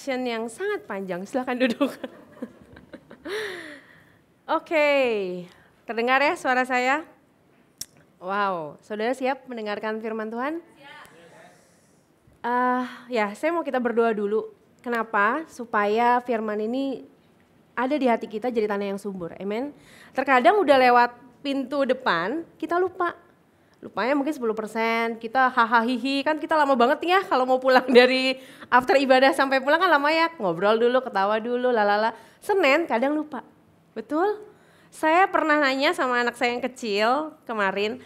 Yang sangat panjang, silakan duduk. Oke, terdengar ya suara saya? Wow, saudara siap mendengarkan firman Tuhan? Ya, saya mau kita berdoa dulu. Kenapa? Supaya firman ini ada di hati kita jadi tanah yang subur, amin. Terkadang udah lewat pintu depan, kita lupa. Lupanya mungkin 10%, kita hahaha hihi, kan kita lama banget ya kalau mau pulang dari after ibadah sampai pulang kan lama ya, ngobrol dulu, ketawa dulu, lalala. Senin kadang lupa, betul? Saya pernah nanya sama anak saya yang kecil kemarin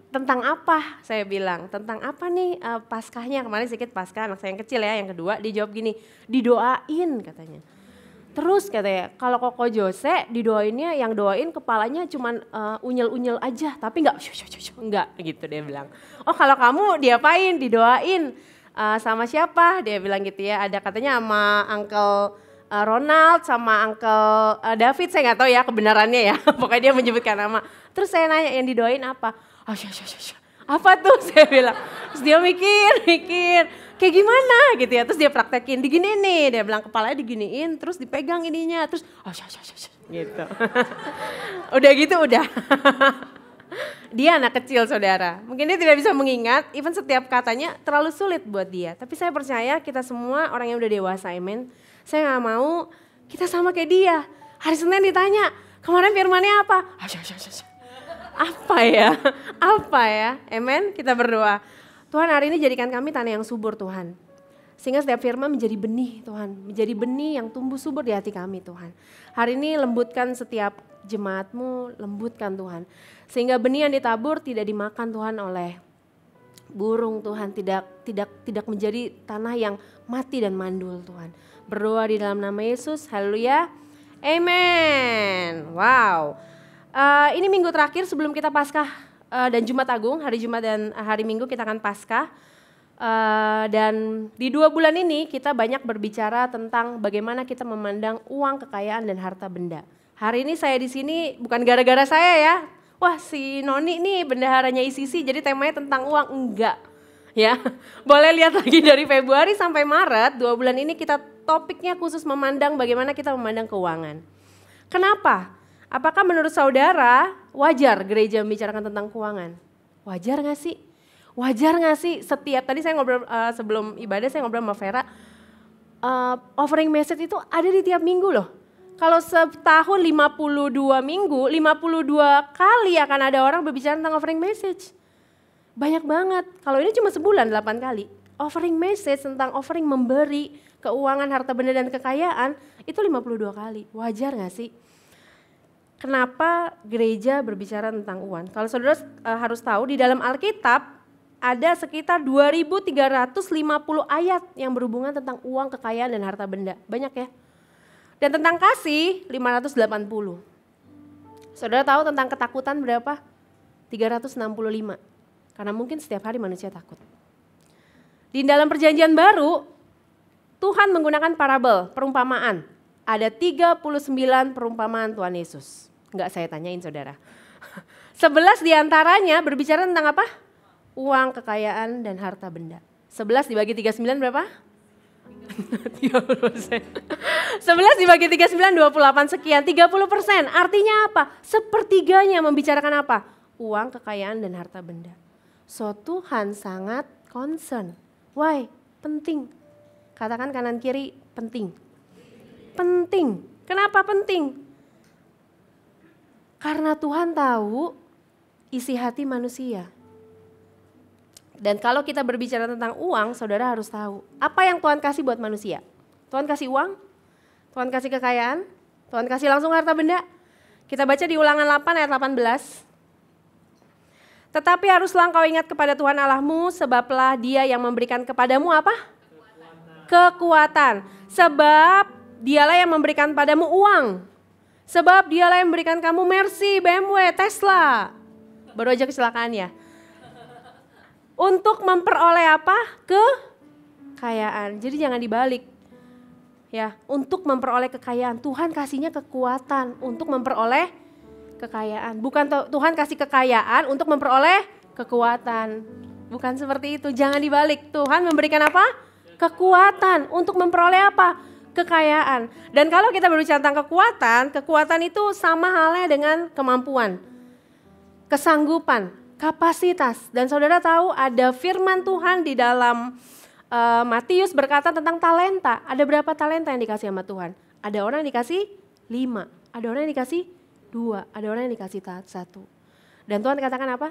tentang apa, saya bilang, tentang apa nih Paskahnya, kemarin sedikit Paskah anak saya yang kecil ya, yang kedua dia jawab gini, didoain katanya. Terus katanya, kalau Koko Jose didoainnya yang doain kepalanya cuman unyel-unyel aja, tapi enggak gitu dia bilang. Oh kalau kamu diapain, didoain sama siapa? Dia bilang gitu ya, ada katanya sama Uncle Ronald, sama Uncle David, saya nggak tahu ya kebenarannya ya, pokoknya dia menyebutkan nama. Terus saya nanya yang didoain apa? Apa tuh saya bilang, terus dia mikir. Kayak gimana gitu ya, terus dia praktekin, diginiin nih, dia bilang kepalanya diginiin, terus dipegang ininya, terus gitu. Udah gitu udah. Dia anak kecil saudara, mungkin dia tidak bisa mengingat, even setiap katanya terlalu sulit buat dia. Tapi saya percaya kita semua orang yang udah dewasa, amen. Saya gak mau kita sama kayak dia. Hari Senin ditanya, kemarin firmannya apa? Apa ya, amen, kita berdoa. Tuhan hari ini jadikan kami tanah yang subur Tuhan. Sehingga setiap firman menjadi benih Tuhan. Menjadi benih yang tumbuh subur di hati kami Tuhan. Hari ini lembutkan setiap jemaat-Mu, lembutkan Tuhan. Sehingga benih yang ditabur tidak dimakan Tuhan oleh burung Tuhan. Tidak menjadi tanah yang mati dan mandul Tuhan. Berdoa di dalam nama Yesus, haleluya. Amen. Wow. Ini minggu terakhir sebelum kita Paskah. Dan Jumat Agung, hari Jumat dan hari Minggu kita akan Paskah. Dan di 2 bulan ini kita banyak berbicara tentang bagaimana kita memandang uang, kekayaan dan harta benda. Hari ini saya di sini bukan gara-gara saya ya. Wah si Noni nih bendaharanya ICC jadi temanya tentang uang, enggak. Ya, boleh lihat lagi dari Februari sampai Maret, 2 bulan ini kita topiknya khusus memandang bagaimana kita memandang keuangan. Kenapa? Apakah menurut saudara wajar gereja membicarakan tentang keuangan? Wajar gak sih? Wajar gak sih setiap, tadi saya ngobrol sebelum ibadah saya ngobrol sama Vera, offering message itu ada di tiap minggu loh. Kalau setahun 52 minggu, 52 kali akan ada orang berbicara tentang offering message. Banyak banget, kalau ini cuma sebulan 8 kali. Offering message tentang offering memberi, keuangan, harta benda dan kekayaan itu 52 kali. Wajar gak sih? Kenapa gereja berbicara tentang uang? Kalau saudara harus tahu di dalam Alkitab ada sekitar 2.350 ayat yang berhubungan tentang uang, kekayaan dan harta benda. Banyak ya. Dan tentang kasih 580. Saudara tahu tentang ketakutan berapa? 365. Karena mungkin setiap hari manusia takut. Di dalam perjanjian baru Tuhan menggunakan parabel, perumpamaan. Ada 39 perumpamaan Tuhan Yesus. Enggak saya tanyain saudara. 11 diantaranya berbicara tentang apa? Uang, kekayaan, dan harta benda. 11 dibagi 39 berapa? 30%. 11 dibagi 39, 28 sekian, 30%. Artinya apa? Sepertiganya membicarakan apa? Uang, kekayaan, dan harta benda. So Tuhan sangat concern. Why? Penting. Katakan kanan kiri, penting. Penting. Kenapa penting? Karena Tuhan tahu isi hati manusia. Dan kalau kita berbicara tentang uang, saudara harus tahu. Apa yang Tuhan kasih buat manusia? Tuhan kasih uang? Tuhan kasih kekayaan? Tuhan kasih langsung harta benda? Kita baca di Ulangan 8 ayat 18. Tetapi haruslah engkau ingat kepada Tuhan Allahmu, sebablah Dia yang memberikan kepadamu apa? Kekuatan. Sebab dialah yang memberikan padamu uang. Sebab dialah yang memberikan kamu Mercy, BMW, Tesla. Baru aja kecelakaan ya. Untuk memperoleh apa? Kekayaan. Jadi jangan dibalik. Ya, untuk memperoleh kekayaan. Tuhan kasihnya kekuatan untuk memperoleh kekayaan. Bukan Tuhan kasih kekayaan untuk memperoleh kekuatan. Bukan seperti itu. Jangan dibalik. Tuhan memberikan apa? Kekuatan untuk memperoleh apa? Kekayaan. Dan kalau kita berbicara tentang kekuatan itu sama halnya dengan kemampuan, kesanggupan, kapasitas. Dan saudara tahu ada firman Tuhan di dalam Matius berkata tentang talenta. Ada berapa talenta yang dikasih sama Tuhan? Ada orang yang dikasih 5, ada orang yang dikasih 2, ada orang yang dikasih 1. Dan Tuhan katakan apa?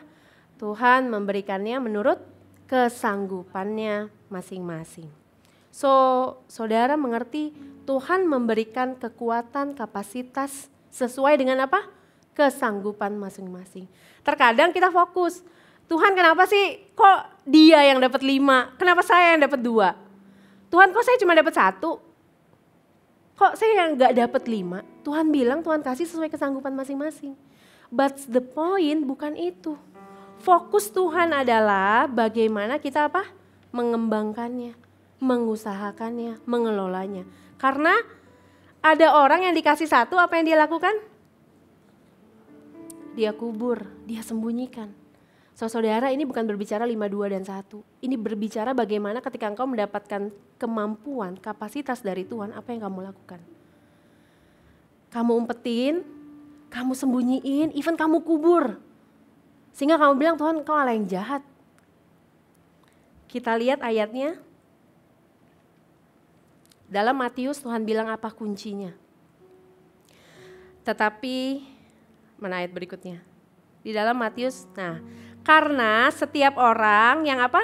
Tuhan memberikannya menurut kesanggupannya masing-masing. So, saudara mengerti Tuhan memberikan kekuatan, kapasitas sesuai dengan apa? Kesanggupan masing-masing. Terkadang kita fokus, Tuhan kenapa sih kok dia yang dapat 5, kenapa saya yang dapat 2? Tuhan kok saya cuma dapat 1? Kok saya yang gak dapat 5? Tuhan bilang Tuhan kasih sesuai kesanggupan masing-masing. But the point bukan itu. Fokus Tuhan adalah bagaimana kita apa? Mengembangkannya, mengusahakannya, mengelolanya. Karena ada orang yang dikasih 1, apa yang dia lakukan? Dia kubur, dia sembunyikan. Saudara, ini bukan berbicara 5, 2, dan 1. Ini berbicara bagaimana ketika engkau mendapatkan kemampuan, kapasitas dari Tuhan, apa yang kamu lakukan? Kamu umpetin, kamu sembunyiin, even kamu kubur. Sehingga kamu bilang, Tuhan engkau Allah yang jahat. Kita lihat ayatnya. Dalam Matius Tuhan bilang apa kuncinya. Tetapi, mana ayat berikutnya? Di dalam Matius, karena setiap orang yang apa?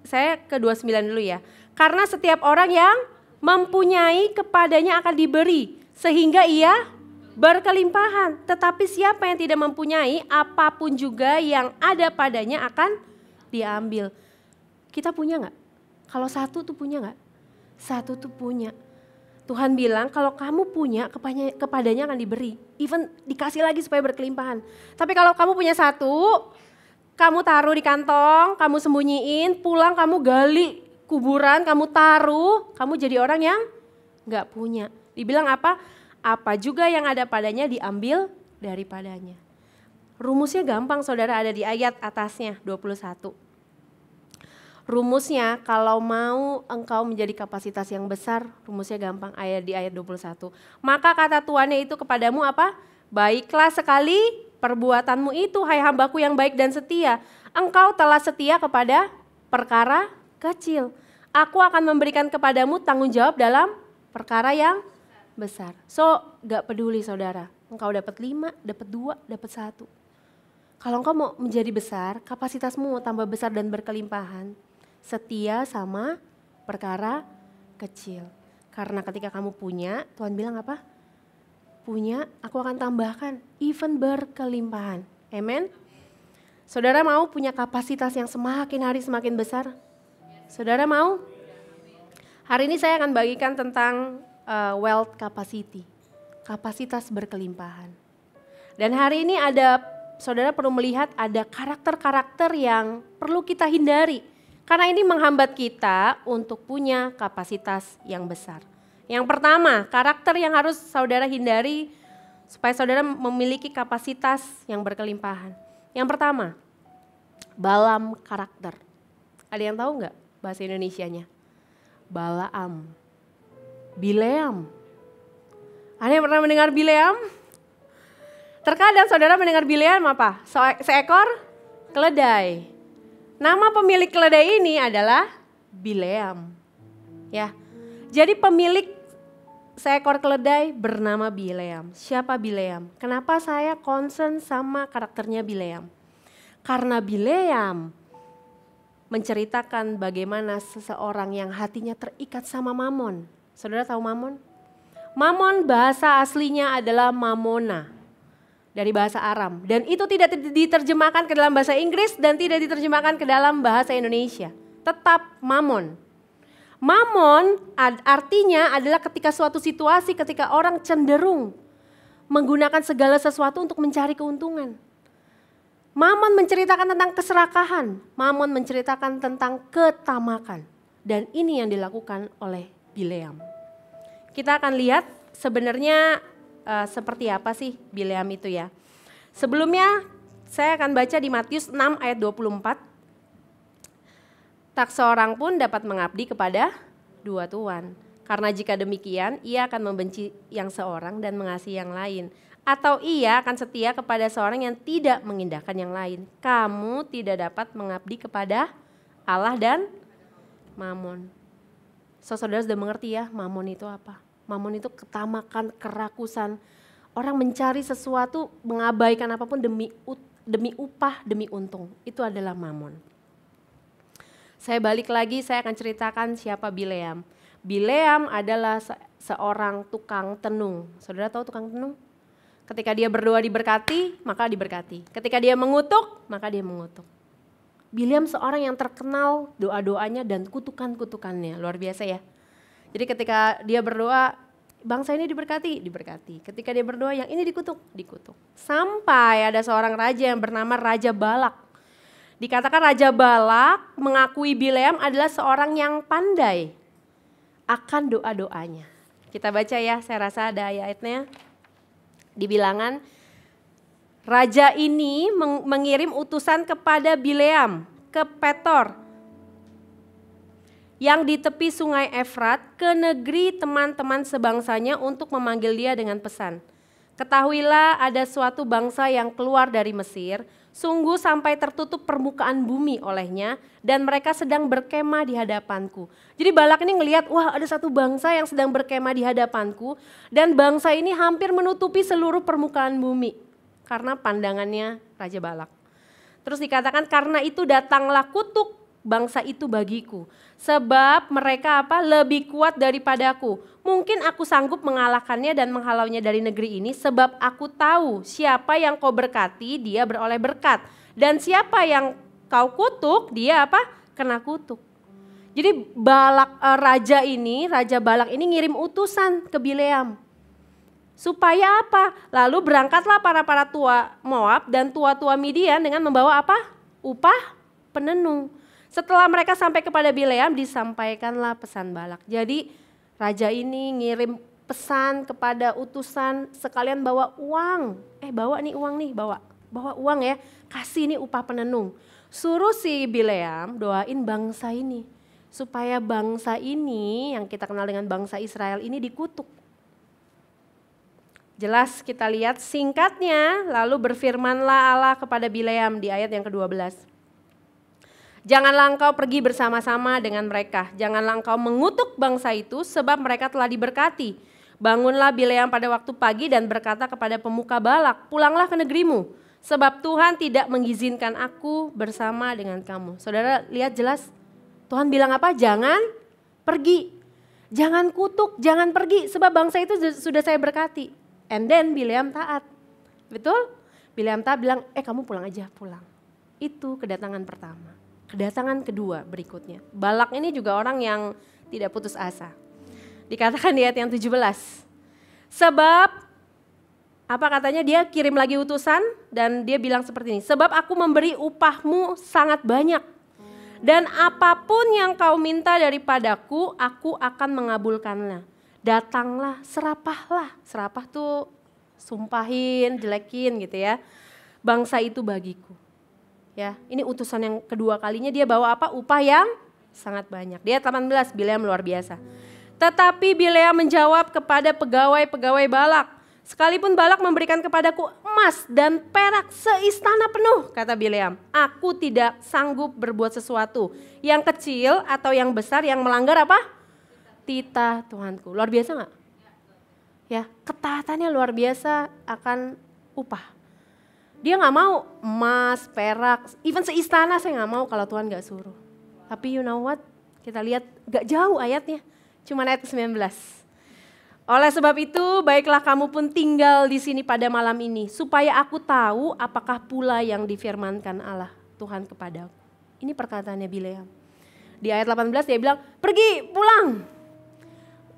Saya ke 29 dulu ya. Karena setiap orang yang mempunyai kepadanya akan diberi. Sehingga ia berkelimpahan. Tetapi siapa yang tidak mempunyai, apapun juga yang ada padanya akan diambil. Kita punya gak? Kalau 1 tuh punya gak? 1 tuh punya. Tuhan bilang kalau kamu punya kepadanya akan diberi. Even dikasih lagi supaya berkelimpahan. Tapi kalau kamu punya 1, kamu taruh di kantong, kamu sembunyiin, pulang kamu gali kuburan, kamu taruh, kamu jadi orang yang gak punya. Dibilang apa? Apa juga yang ada padanya diambil daripadanya. Rumusnya gampang saudara, ada di ayat atasnya 21. Rumusnya kalau mau engkau menjadi kapasitas yang besar, rumusnya gampang, di ayat 21. Maka kata tuannya itu kepadamu apa? Baiklah sekali perbuatanmu itu, hai hambaku yang baik dan setia. Engkau telah setia kepada perkara kecil. Aku akan memberikan kepadamu tanggung jawab dalam perkara yang besar. So, gak peduli saudara, engkau dapat 5, dapat 2, dapat 1. Kalau engkau mau menjadi besar, kapasitasmu mau tambah besar dan berkelimpahan, setia sama perkara kecil. Karena ketika kamu punya, Tuhan bilang apa? Punya, aku akan tambahkan, even berkelimpahan. Amen. Saudara mau punya kapasitas yang semakin hari semakin besar? Saudara mau? Hari ini saya akan bagikan tentang wealth capacity, kapasitas berkelimpahan. Dan hari ini saudara perlu melihat ada karakter-karakter yang perlu kita hindari. Karena ini menghambat kita untuk punya kapasitas yang besar. Yang pertama, karakter yang harus saudara hindari supaya saudara memiliki kapasitas yang berkelimpahan. Yang pertama, Balaam karakter. Ada yang tahu nggak bahasa Indonesianya? Balaam, Bileam. Ada yang pernah mendengar Bileam? Terkadang saudara mendengar Bileam apa? Seekor keledai. Nama pemilik keledai ini adalah Bileam. Ya. Jadi pemilik seekor keledai bernama Bileam. Siapa Bileam? Kenapa saya concern sama karakternya Bileam? Karena Bileam menceritakan bagaimana seseorang yang hatinya terikat sama Mamon. Saudara tahu Mamon? Mamon bahasa aslinya adalah Mamona. Dari bahasa Aram. Dan itu tidak diterjemahkan ke dalam bahasa Inggris dan tidak diterjemahkan ke dalam bahasa Indonesia. Tetap Mamon. Mamon artinya adalah ketika suatu situasi, ketika orang cenderung menggunakan segala sesuatu untuk mencari keuntungan. Mamon menceritakan tentang keserakahan, Mamon menceritakan tentang ketamakan. Dan ini yang dilakukan oleh Bileam. Kita akan lihat sebenarnya seperti apa sih Bileam itu ya. Sebelumnya saya akan baca di Matius 6 ayat 24. Tak seorang pun dapat mengabdi kepada dua tuan. Karena jika demikian ia akan membenci yang seorang dan mengasihi yang lain. Atau ia akan setia kepada seorang yang tidak mengindahkan yang lain. Kamu tidak dapat mengabdi kepada Allah dan Mamon. Saudara sudah mengerti ya Mamon itu apa? Mamon itu ketamakan, kerakusan. Orang mencari sesuatu, mengabaikan apapun demi upah, demi untung. Itu adalah Mamon. Saya balik lagi, saya akan ceritakan siapa Bileam. Bileam adalah seorang tukang tenung. Saudara tahu tukang tenung? Ketika dia berdoa diberkati, maka diberkati. Ketika dia mengutuk, maka dia mengutuk. Bileam seorang yang terkenal doa-doanya dan kutukan-kutukannya. Luar biasa ya. Jadi ketika dia berdoa, bangsa ini diberkati, diberkati. Ketika dia berdoa, yang ini dikutuk, dikutuk. Sampai ada seorang raja yang bernama Raja Balak. Dikatakan Raja Balak mengakui Bileam adalah seorang yang pandai akan doa-doanya. Kita baca ya, saya rasa ada ayatnya. Di Bilangan, raja ini mengirim utusan kepada Bileam ke Petor yang di tepi sungai Efrat ke negeri teman-teman sebangsanya untuk memanggil dia dengan pesan. Ketahuilah ada suatu bangsa yang keluar dari Mesir, sungguh sampai tertutup permukaan bumi olehnya dan mereka sedang berkemah di hadapanku. Jadi Balak ini ngelihat, wah ada satu bangsa yang sedang berkemah di hadapanku dan bangsa ini hampir menutupi seluruh permukaan bumi. Karena pandangannya Raja Balak. Terus dikatakan karena itu datanglah kutuk bangsa itu bagiku. Sebab mereka lebih kuat daripadaku. Mungkin aku sanggup mengalahkannya dan menghalaunya dari negeri ini. Sebab aku tahu siapa yang kau berkati dia beroleh berkat. Dan siapa yang kau kutuk dia kena kutuk. Jadi Raja Balak ini ngirim utusan ke Bileam. Supaya apa? Lalu berangkatlah para tua Moab dan tua-tua Midian dengan membawa upah penenung. Setelah mereka sampai kepada Bileam disampaikanlah pesan Balak. Jadi raja ini ngirim pesan kepada utusan sekalian bawa uang. Bawa nih uang nih, bawa uang ya. Kasih nih upah penenung. Suruh si Bileam doain bangsa ini. Supaya bangsa ini yang kita kenal dengan bangsa Israel ini dikutuk. Jelas kita lihat singkatnya, lalu berfirmanlah Allah kepada Bileam di ayat yang ke-12. Janganlah engkau pergi bersama-sama dengan mereka, janganlah engkau mengutuk bangsa itu sebab mereka telah diberkati. Bangunlah Bileam pada waktu pagi dan berkata kepada pemuka Balak, pulanglah ke negerimu sebab Tuhan tidak mengizinkan aku bersama dengan kamu. Saudara lihat jelas, Tuhan bilang apa? Jangan pergi, jangan kutuk, jangan pergi sebab bangsa itu sudah saya berkati. And then Bileam taat, betul? Bileam taat bilang, kamu pulang aja, pulang. Itu kedatangan pertama. Kedatangan kedua berikutnya. Balak ini juga orang yang tidak putus asa. Dikatakan di ayat yang 17. Sebab, apa katanya dia kirim lagi utusan dan dia bilang seperti ini. Sebab aku memberi upahmu sangat banyak. Dan apapun yang kau minta daripadaku, aku akan mengabulkannya. Datanglah, serapahlah. Serapah tuh sumpahin, jelekin gitu ya. Bangsa itu bagiku. Ya, ini utusan yang kedua kalinya dia bawa upah yang sangat banyak. Dia 18, Bileam luar biasa. Tetapi Bileam menjawab kepada pegawai-pegawai Balak. Sekalipun Balak memberikan kepadaku emas dan perak seistana penuh, kata Bileam. Aku tidak sanggup berbuat sesuatu yang kecil atau yang besar yang melanggar titah Tuhanku. Luar biasa gak? Ya, ketaatannya luar biasa akan upah. Dia gak mau emas, perak, even seistana saya gak mau kalau Tuhan gak suruh. Tapi you know what? Kita lihat gak jauh ayatnya, cuma ayat ke-19. Oleh sebab itu, baiklah kamu pun tinggal di sini pada malam ini, supaya aku tahu apakah pula yang difirmankan Allah Tuhan kepadaku. Ini perkataannya Bileam. Di ayat 18 dia bilang, pergi pulang.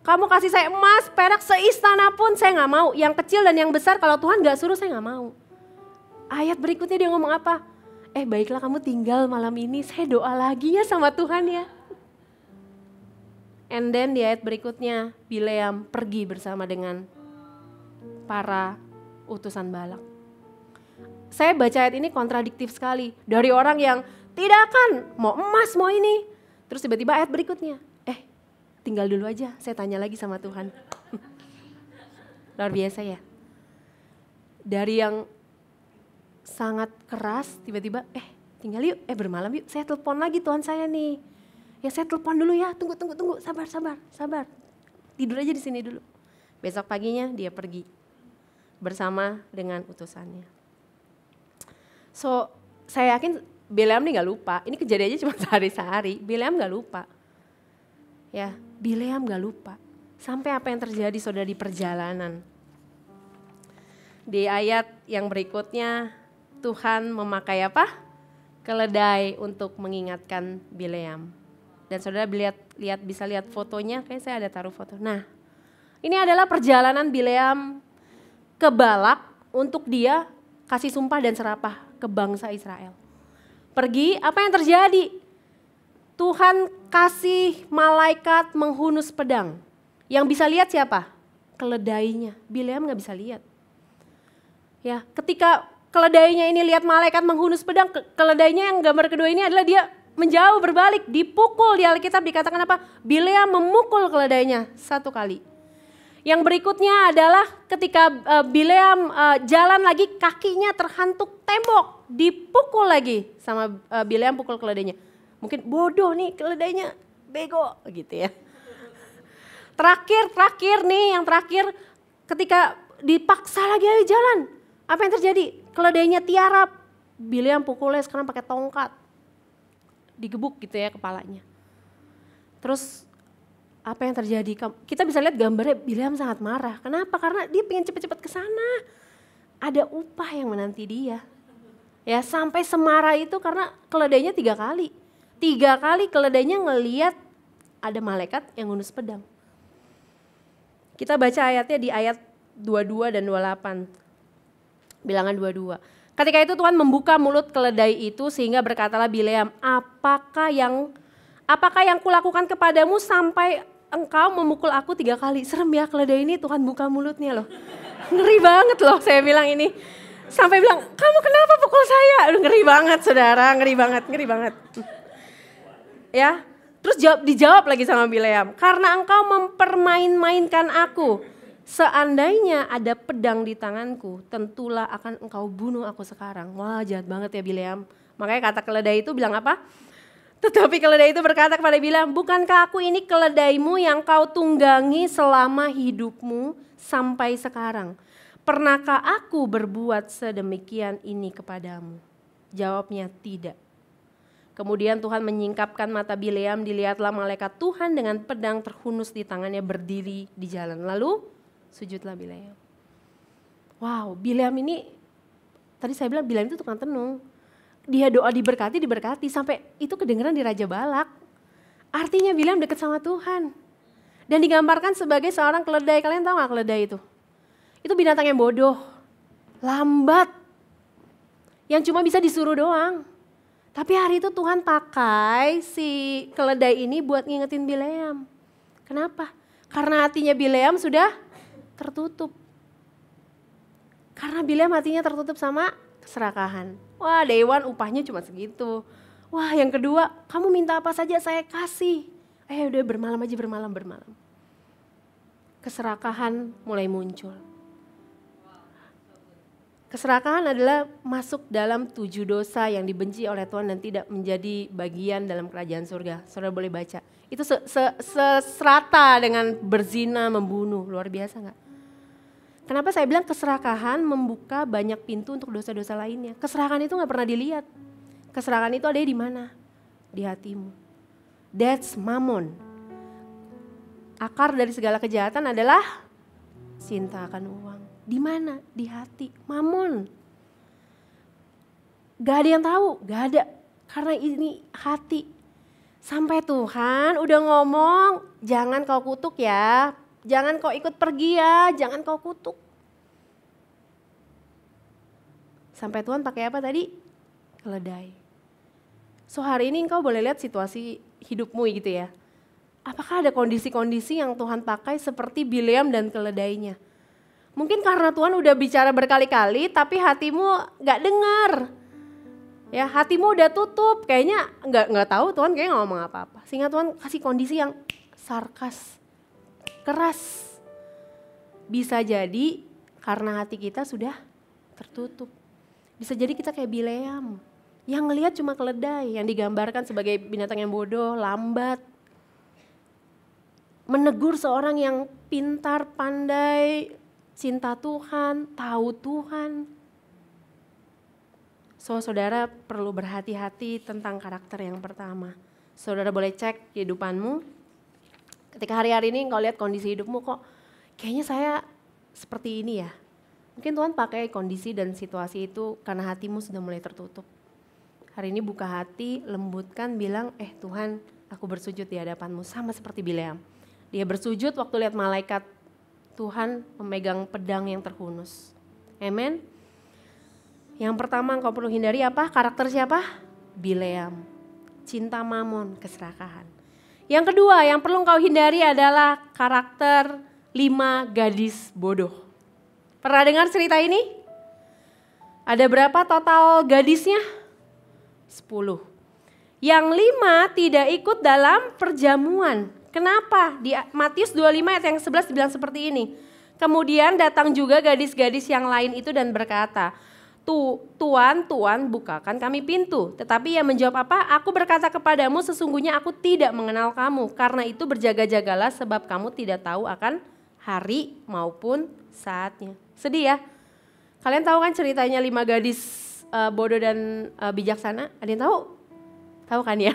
Kamu kasih saya emas, perak seistana pun saya gak mau. Yang kecil dan yang besar kalau Tuhan gak suruh saya gak mau. Ayat berikutnya dia ngomong apa? Baiklah kamu tinggal malam ini, saya doa lagi ya sama Tuhan ya. And then di ayat berikutnya Bileam pergi bersama dengan para utusan Balak. Saya baca ayat ini kontradiktif sekali. Dari orang yang tidak akan mau emas mau ini. Terus tiba-tiba ayat berikutnya, tinggal dulu aja, saya tanya lagi sama Tuhan. Luar biasa ya. Dari yang sangat keras tiba-tiba, tinggal yuk, bermalam yuk, saya telepon lagi Tuhan saya nih. Ya saya telepon dulu ya, tunggu, sabar. Tidur aja di sini dulu. Besok paginya dia pergi bersama dengan utusannya. So, saya yakin Bileam nih gak lupa, ini kejadiannya cuma sehari-sehari, Bileam gak lupa. Ya, Bileam gak lupa. Sampai apa yang terjadi saudara di perjalanan. Di ayat yang berikutnya, Tuhan memakai apa? Keledai untuk mengingatkan Bileam. Dan saudara bisa lihat fotonya, kayaknya saya ada taruh foto. Nah, ini adalah perjalanan Bileam ke Balak untuk dia kasih sumpah dan serapah ke bangsa Israel. Pergi, apa yang terjadi? Tuhan kasih malaikat menghunus pedang. Yang bisa lihat siapa? Keledainya. Bileam gak bisa lihat. Ya, ketika keledainya ini lihat malaikat menghunus pedang, keledainya yang gambar kedua ini adalah dia menjauh berbalik, dipukul. Di Alkitab dikatakan apa? Bileam memukul keledainya 1 kali. Yang berikutnya adalah ketika Bileam jalan lagi, kakinya terhantuk tembok, dipukul lagi sama Bileam, pukul keledainya. Mungkin bodoh nih keledainya, bego gitu ya. Terakhir nih, yang terakhir ketika dipaksa lagi ayo jalan. Apa yang terjadi? Keledainya tiarap. Bileam pukulnya sekarang pakai tongkat. Digebuk gitu ya kepalanya. Terus apa yang terjadi? Kita bisa lihat gambarnya Bileam sangat marah. Kenapa? Karena dia pengen cepet-cepet ke sana. Ada upah yang menanti dia. Ya sampai semarah itu karena keledainya 3 kali. 3 kali keledainya ngeliat ada malaikat yang ngunus pedang. Kita baca ayatnya di ayat 22 dan 28. Bilangan 22. Ketika itu Tuhan membuka mulut keledai itu sehingga berkatalah Bileam, apakah yang kulakukan kepadamu sampai engkau memukul aku 3 kali? Serem ya keledai ini, Tuhan buka mulutnya loh. Ngeri banget loh saya bilang ini. Sampai bilang, kamu kenapa pukul saya? Aduh ngeri banget saudara, ngeri banget. Ya, terus dijawab lagi sama Bileam, karena engkau mempermain-mainkan aku. Seandainya ada pedang di tanganku, tentulah akan engkau bunuh aku sekarang. Wah jahat banget ya Bileam. Makanya kata keledai itu bilang apa? Tetapi keledai itu berkata kepada Bileam, bukankah aku ini keledaimu yang kau tunggangi selama hidupmu sampai sekarang? Pernahkah aku berbuat sedemikian ini kepadamu? Jawabnya tidak. Kemudian Tuhan menyingkapkan mata Bileam, dilihatlah malaikat Tuhan dengan pedang terhunus di tangannya berdiri di jalan. Lalu sujudlah Bileam. Wow, Bileam ini, tadi saya bilang Bileam itu tukang tenung. Dia doa diberkati sampai itu kedengeran di Raja Balak. Artinya Bileam dekat sama Tuhan. Dan digambarkan sebagai seorang keledai. Kalian tahu gak keledai itu? Itu binatang yang bodoh, lambat, yang cuma bisa disuruh doang. Tapi hari itu Tuhan pakai si keledai ini buat ngingetin Bileam. Kenapa? Karena hatinya Bileam sudah tertutup. Karena Bileam hatinya tertutup sama keserakahan. Wah, day one upahnya cuma segitu. Wah, yang kedua, kamu minta apa saja saya kasih. Udah bermalam aja, bermalam. Keserakahan mulai muncul. Keserakahan adalah masuk dalam 7 dosa yang dibenci oleh Tuhan dan tidak menjadi bagian dalam kerajaan surga. Saudara boleh baca. Itu seserata dengan berzina, membunuh. Luar biasa gak? Kenapa saya bilang keserakahan membuka banyak pintu untuk dosa-dosa lainnya. Keserakahan itu gak pernah dilihat. Keserakahan itu ada di mana? Di hatimu. That's mammon. Akar dari segala kejahatan adalah cinta akan uang. Di mana? Di hati. Mammon. Gak ada yang tahu, gak ada. Karena ini hati. Sampai Tuhan udah ngomong, jangan kau kutuk ya, jangan kau ikut pergi ya, jangan kau kutuk. Sampai Tuhan pakai apa tadi? Keledai. So hari ini engkau boleh lihat situasi hidupmu gitu ya. Apakah ada kondisi-kondisi yang Tuhan pakai seperti Bileam dan keledainya? Mungkin karena Tuhan udah bicara berkali-kali tapi hatimu gak dengar. Ya, hatimu udah tutup, kayaknya nggak tahu Tuhan kayaknya nggak ngomong apa-apa. Sehingga Tuhan kasih kondisi yang sarkas, keras. Bisa jadi karena hati kita sudah tertutup. Bisa jadi kita kayak Bileam, yang ngelihat cuma keledai, yang digambarkan sebagai binatang yang bodoh, lambat. Menegur seorang yang pintar, pandai, cinta Tuhan, tahu Tuhan. So, saudara perlu berhati-hati tentang karakter yang pertama. Saudara boleh cek kehidupanmu. Ketika hari-hari ini engkau lihat kondisi hidupmu kok kayaknya saya seperti ini ya. Mungkin Tuhan pakai kondisi dan situasi itu karena hatimu sudah mulai tertutup. Hari ini buka hati, lembutkan, bilang, Tuhan, aku bersujud di hadapanmu sama seperti Bileam. Dia bersujud waktu lihat malaikat Tuhan memegang pedang yang terhunus. Amen. Yang pertama engkau perlu hindari apa? Karakter siapa? Bileam. Cinta mamon, keserakahan. Yang kedua yang perlu engkau hindari adalah karakter 5 gadis bodoh. Pernah dengar cerita ini? Ada berapa total gadisnya? 10. Yang 5 tidak ikut dalam perjamuan. Kenapa? Di Matius 25 ayat yang 11 bilang seperti ini. Kemudian datang juga gadis-gadis yang lain itu dan berkata, Tuan, Tuan, bukakan kami pintu. Tetapi ia menjawab apa? Aku berkata kepadamu sesungguhnya aku tidak mengenal kamu. Karena itu berjaga-jagalah sebab kamu tidak tahu akan hari maupun saatnya. Sedih ya? Kalian tahu kan ceritanya 5 gadis bodoh dan bijaksana? Ada yang tahu? Tahu kan ya?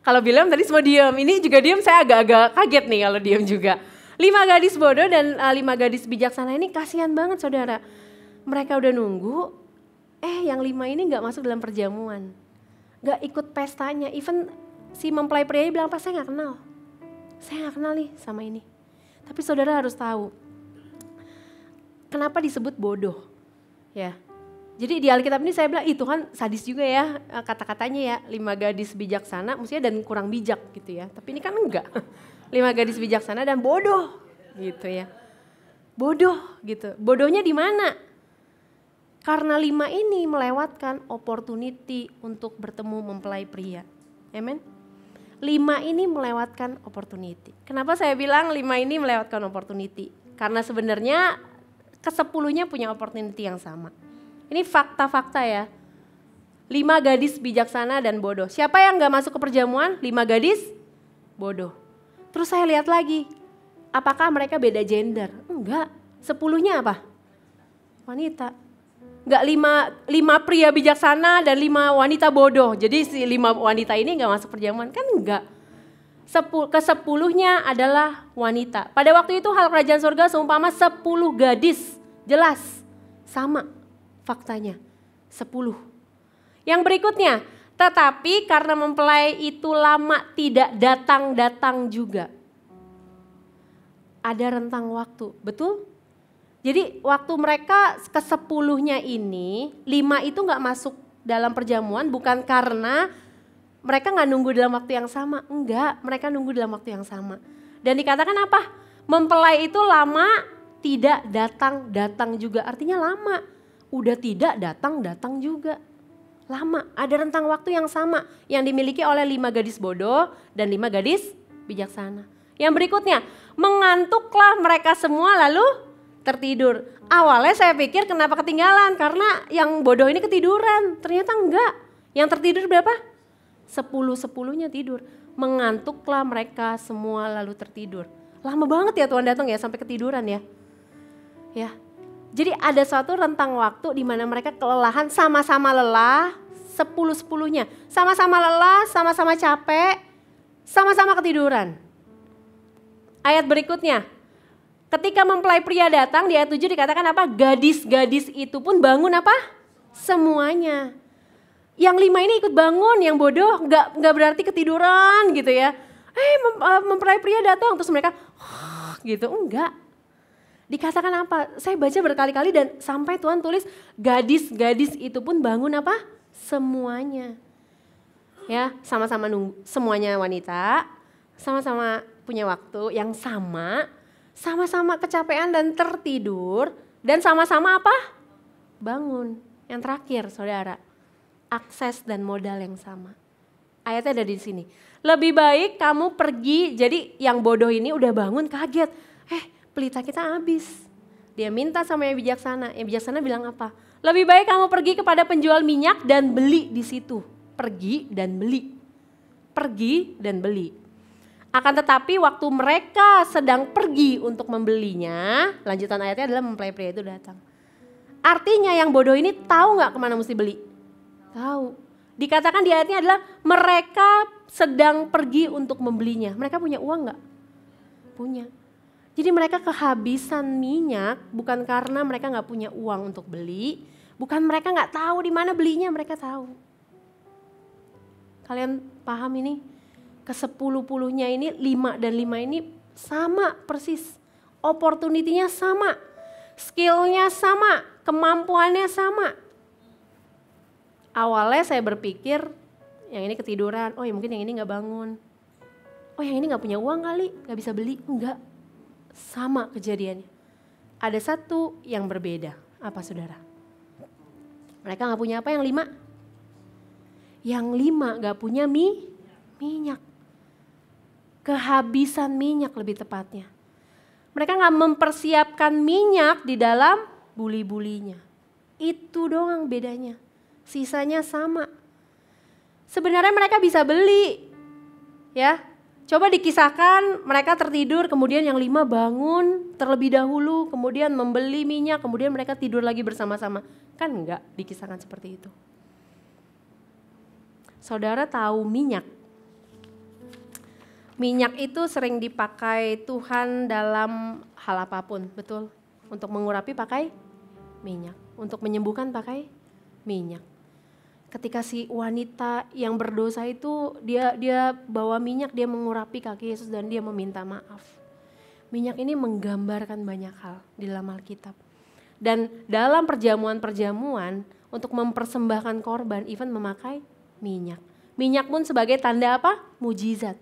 Kalau Bileam tadi semua diam. Ini juga diam, saya agak-agak kaget nih kalau diam juga. 5 gadis bodoh dan 5 gadis bijaksana ini kasihan banget saudara. Mereka udah nunggu, yang 5 ini gak masuk dalam perjamuan. Gak ikut pestanya, even si mempelai pria ini bilang, saya gak kenal. Saya gak kenal nih sama ini. Tapi saudara harus tahu, kenapa disebut bodoh? Ya. Jadi di Alkitab ini saya bilang, Tuhan sadis juga ya kata-katanya ya. 5 gadis bijaksana, maksudnya dan kurang bijak gitu ya. Tapi ini kan enggak. 5 gadis bijaksana dan bodoh gitu ya. Bodoh gitu. Bodohnya di mana? Karena 5 ini melewatkan opportunity untuk bertemu mempelai pria. Amen. 5 ini melewatkan opportunity. Kenapa saya bilang 5 ini melewatkan opportunity? Karena sebenarnya ke-10-nya punya opportunity yang sama. Ini fakta-fakta ya. 5 gadis bijaksana dan bodoh. Siapa yang gak masuk ke perjamuan? 5 gadis bodoh. Terus saya lihat lagi. Apakah mereka beda gender? Enggak. 10-nya apa? Wanita. Enggak 5 pria bijaksana dan 5 wanita bodoh. Jadi si 5 wanita ini enggak masuk perjamuan. Kan enggak. Ke-10-nya adalah wanita. Pada waktu itu hal kerajaan surga seumpama 10 gadis. Jelas. Sama faktanya. 10. Yang berikutnya. Tetapi karena mempelai itu lama tidak datang-datang juga. Ada rentang waktu. Betul? Jadi waktu mereka ke-10-nya ini, 5 itu gak masuk dalam perjamuan bukan karena mereka gak nunggu dalam waktu yang sama. Enggak, mereka nunggu dalam waktu yang sama. Dan dikatakan apa? Mempelai itu lama tidak datang-datang juga. Artinya lama. Udah tidak datang-datang juga. Lama, ada rentang waktu yang sama yang dimiliki oleh 5 gadis bodoh dan 5 gadis bijaksana. Yang berikutnya, mengantuklah mereka semua lalu tertidur. Awalnya saya pikir kenapa ketinggalan, karena yang bodoh ini ketiduran. Ternyata enggak. Yang tertidur berapa? 10-10-nya tidur. Mengantuklah mereka semua lalu tertidur. Lama banget ya Tuhan datang ya sampai ketiduran ya. Ya. Jadi ada suatu rentang waktu di mana mereka kelelahan, sama-sama lelah, 10-10-nya. Sama-sama lelah, sama-sama capek, sama-sama ketiduran. Ayat berikutnya. Ketika mempelai pria datang di ayat 7 dikatakan apa? Gadis-gadis itu pun bangun apa? Semuanya. Yang 5 ini ikut bangun, yang bodoh nggak berarti ketiduran gitu ya. Mempelai pria datang, terus mereka gitu, enggak. Dikatakan apa? Saya baca berkali-kali dan sampai Tuhan tulis gadis-gadis itu pun bangun apa? Semuanya. Ya, sama-sama nunggu, semuanya wanita, sama-sama punya waktu yang sama, sama-sama kecapean dan tertidur, dan sama-sama apa? Bangun. Yang terakhir, saudara, akses dan modal yang sama. Ayatnya ada di sini. Lebih baik kamu pergi, jadi yang bodoh ini udah bangun kaget. Pelita kita habis. Dia minta sama yang bijaksana. Yang bijaksana bilang apa? Lebih baik kamu pergi kepada penjual minyak dan beli di situ. Pergi dan beli. Pergi dan beli. Akan tetapi waktu mereka sedang pergi untuk membelinya, lanjutan ayatnya adalah mempelai pria itu datang. Artinya yang bodoh ini tahu gak kemana mesti beli? Tahu. Dikatakan di ayatnya adalah mereka sedang pergi untuk membelinya. Mereka punya uang gak? Punya. Jadi mereka kehabisan minyak bukan karena mereka gak punya uang untuk beli. Bukan mereka gak tahu di mana belinya, mereka tahu. Kalian paham ini? Ke-10-10-nya ini 5 dan 5 ini sama persis. Opportunity-nya sama. Skill-nya sama. Kemampuannya sama. Awalnya saya berpikir yang ini ketiduran. Oh ya mungkin yang ini gak bangun. Oh yang ini gak punya uang kali, gak bisa beli. Enggak. Sama kejadiannya. Ada satu yang berbeda. Apa saudara? Mereka gak punya apa yang 5? Yang 5 gak punya minyak. Kehabisan minyak lebih tepatnya. Mereka gak mempersiapkan minyak di dalam buli-bulinya. Itu doang bedanya. Sisanya sama. Sebenarnya mereka bisa beli. Ya. Coba dikisahkan mereka tertidur, kemudian yang 5 bangun terlebih dahulu, kemudian membeli minyak, kemudian mereka tidur lagi bersama-sama. Kan enggak dikisahkan seperti itu. Saudara tahu minyak? Minyak itu sering dipakai Tuhan dalam hal apapun, betul? Untuk mengurapi pakai minyak, untuk menyembuhkan pakai minyak. Ketika si wanita yang berdosa itu dia bawa minyak, dia mengurapi kaki Yesus dan dia meminta maaf. Minyak ini menggambarkan banyak hal di dalam Alkitab. Dan dalam perjamuan-perjamuan untuk mempersembahkan korban, even memakai minyak. Minyak pun sebagai tanda apa? Mujizat.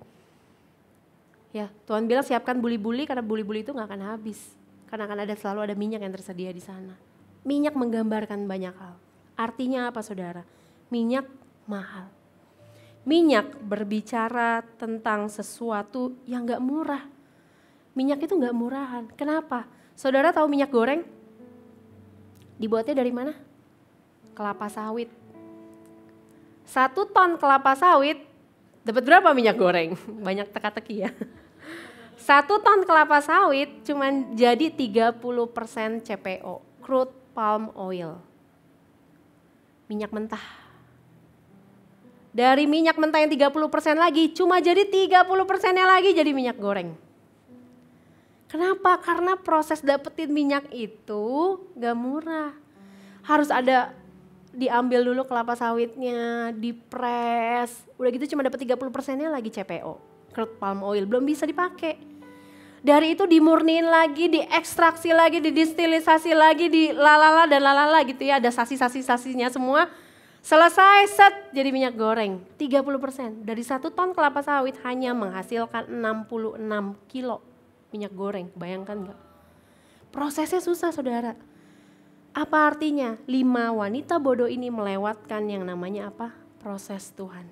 Ya, Tuhan bilang siapkan buli-buli karena buli-buli itu gak akan habis. Karena akan selalu ada minyak yang tersedia di sana. Minyak menggambarkan banyak hal. Artinya apa saudara? Minyak mahal. Minyak berbicara tentang sesuatu yang gak murah. Minyak itu gak murahan. Kenapa? Saudara tahu minyak goreng? Dibuatnya dari mana? Kelapa sawit. 1 ton kelapa sawit dapat berapa minyak goreng? Banyak teka-teki ya. 1 ton kelapa sawit cuman jadi 30% CPO, crude palm oil. Minyak mentah. Dari minyak mentah yang 30% lagi cuma jadi 30%-nya lagi jadi minyak goreng. Kenapa? Karena proses dapetin minyak itu gak murah. Harus ada diambil dulu kelapa sawitnya, dipres. Udah gitu cuma dapat 30%-nya lagi CPO, crude palm oil, belum bisa dipakai. Dari itu dimurniin lagi, diekstraksi lagi, didistilisasi lagi, di lalala dan lalala gitu ya. Ada sasi-sasi-sasinya semua. Selesai set jadi minyak goreng 30%. Dari 1 ton kelapa sawit hanya menghasilkan 66 kilo minyak goreng. Bayangkan gak? Prosesnya susah saudara. Apa artinya? 5 wanita bodoh ini melewatkan yang namanya apa? Proses Tuhan.